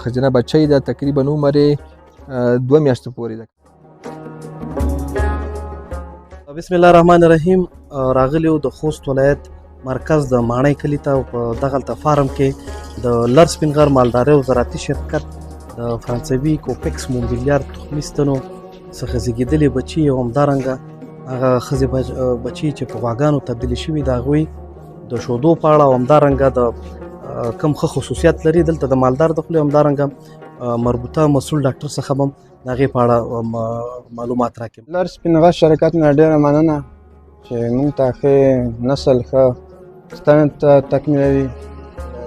ښځینه بچی ده، تقریبا عمر یې 2 میاشتو پورې ده. بسم الله الرحمن الرحیم. راغلی و د خوست ولایت مرکز د ماڼۍ کلي ته، په دغلته فارم کې د لر سپین غر مالدارۍ او زراعتي شرکت د فرانسوي کوپکس مومبیلیار تخمي ستنو څخه زیږېدلي بچي او همدارنګه هغه ښځې بچي چې په غواګانو تبدیلي شوي د هغوی د شودو په اړه او همدارنګه د کوم ښه خصوصیات لري دلته د مالدار د خولې همدارنګه مربوطه مسؤل ډاکټر څخه به هم د هغې په اړه معلومات راکړي. لر سپین غر شرکت نه ډېره مننه چې موږ ته ښه نسل ښه ستنې ته تکمیلوي.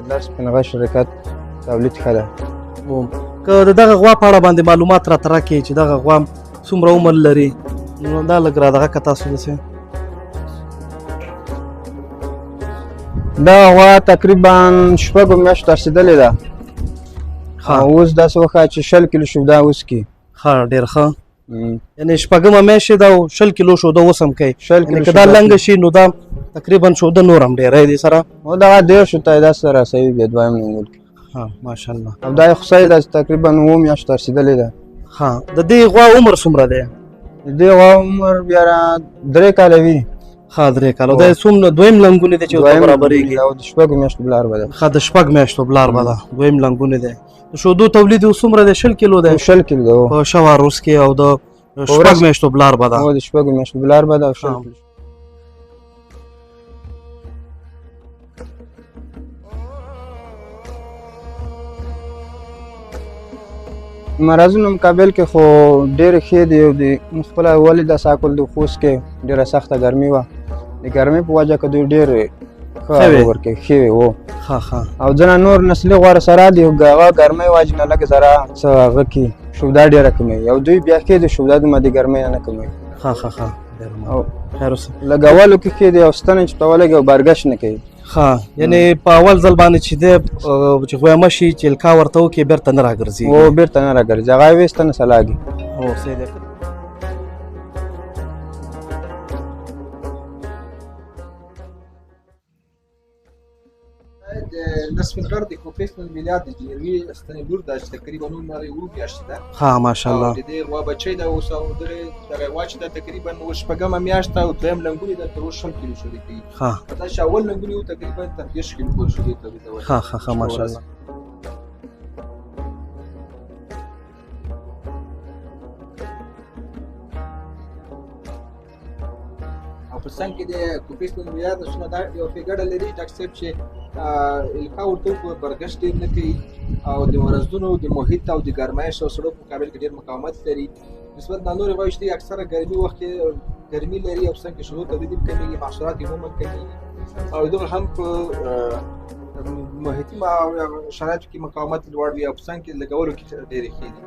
لر سپین غر شرکت تولید ښه ده. که د دغه غوا په اړه باندې معلومات راته راکړي چې دغه غوا څومره عمر لري، نو دا لږ را دغه که تاسو داسې دا غوا تقریبا 6 میاشتو رسېدلې ده. اوس داسې وښایه چې 20 کیلو شوده اوس کې. ښه، ډېر ښه. یعنې 6مه میاشت ده او 20 کیلو شوده اوس هم کوي. یعنې که دا لنګه شي نو دا تقریبا شوده نور هم ډېری دی سره. او دغه 150 ته یې داسې رسوي بیا دویم لنګول کې. ها ماشاءالله. او دا یې خو صحیح ده چې تقریبا 9 میاشتو رسېدلې ده. ها، د دې غوا عمر څومره دی؟ د دې غوا عمر بیا 3 کاله وي. ښه، 3 کاله. دا څومره دویم لنګونې دی چې ورته برابرېږي؟ او د 6 میاشتو بلار به ده. ښه، د 6 میاشتو بلار به ده، دویم لنګونې دی. د شودو تولید یې څومره دی؟ 20 کیلو دی. 20 کیلو ده په شوه روز کې، او د 6 میاشتو بلار به ده. او د 6 میاشتو بلار به ده او 20 کیلو. مرضونو مقابل کې خو ډېرې ښې دي. او د خپله ولې د ساکل د خوست کې ډېره سخته ګرمي وه. د ګرمۍ په وجه کې دوی ډېر ښه ورکوي، ښې وو. او ځینې نور نسلي غوره سره دي، هغه ګرمۍ وجې نه لږ ذره څه هغه کې شوده ډېره کموي، او دوی بیا ښې دي، شوده دومره د ګرمۍ نه کموي. او لږ اولو کې ښې دي، او ستنې چې ته ولګي او برګشت نه کوي. ښه، یعنې په اول ځل باندې چې دی چې غویمه شي چې الکا ورته وکړي بېرته نه راګرځي. او بېرته نه راګرځي، هغه یې ویسته نه سلاږي. او صحیح دی. د لر سپین غر د کوپکس مومبیلیار د جیروي ستنې لور ده چې تقریبا عمر یې 7 میاشتې ده. ها ماشاءالله. د دې غوا بچی ده اوس، او دغه غوا چې ده تقریبا 6مه میاشت ده، او دویم لنګونې ده تر اوس 20 کیلو شودې کوي. ها، دا چې اول لنګونې وو تقریبا تر 20 کیلو پورې شودې تولیدوي. ها ماشاءالله. په څنګ کې د کوپکس مومبیلیار د شنه دا یو فګړه لري ډاکټر صاحب چې الکا ورته برګشت ډېر نه کوي، او د مرضونو د محیط او د ګرمایش او سړو په مقابل کې ډېر مقاومت لري نسبت د نورو غوښتي. اکثره ګرمي وخت کې ګرمي لري، او څنګه شودو تولید کمیږي، محصولات عموما کمیږي، او دغه هم په محیطي شرایطو کې مقاومت لوړ وي، او په څنګ کې لګولو کې ډېرې ښې دي.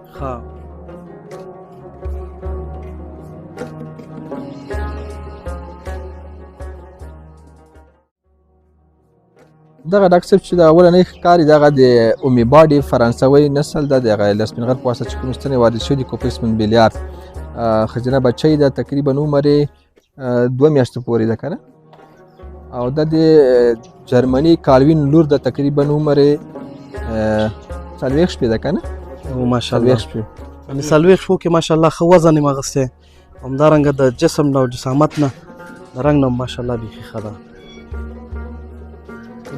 دغه ډاکټر صاحب چې د اولنۍ ښکاري دغه د اومي باډي فرانسوي نسل ده، دغه لر سپین غر په واسطه چې کوم ستنې وارد شوي دي کوپکس مومبیلیار. ښځینه بچی ده، تقریبا عمر یې 2 میاشتو پورې ده که نه. او دا د جرمني کالوین لور ده، تقریبا عمر یې 40 شپې ده که نه. او ماشاءالله 40 شپې. یعنې 40 شپو کې ماشاءالله ښه وزن یې اخیستی، همدارنګه د جسم نه او جسامت نه د رنګ نه ماشاءالله بیخي ښه ده.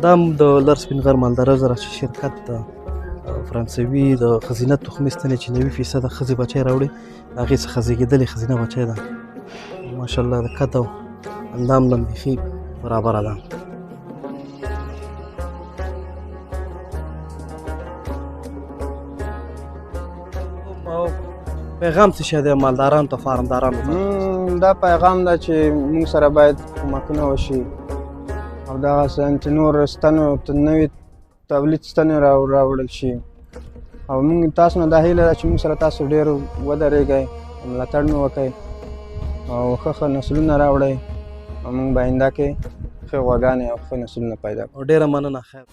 دا هم د لر سپین غر مالدارۍ زراعتي شرکت د فرانسوي د ښځینه تخمي ستنې چې 90% ښځې بچی راوړي، هغې څخه زیږېدلې ښځینه بچی ده. ماشاءالله د قد او اندام نه بیخي برابره ده. پیغام څه شی دی مالدارانو ته، فارمدارانو ته؟ دا پیغام ده چې موږ سره باید کومکونه وشي، او دغسې چې نور ستنو نوي تولید ستنې راوړل شي. او موږ تاسو نه دا هیله ده چې موږ سره تاسو ډېر ودرېږئ، ملاتړ مې وکړئ، او ښه نسلونه راوړئ، او موږ به آینده کې ښه غواګانې او ښه نسلونه پیدا کړو. ډېره مننه. خیر.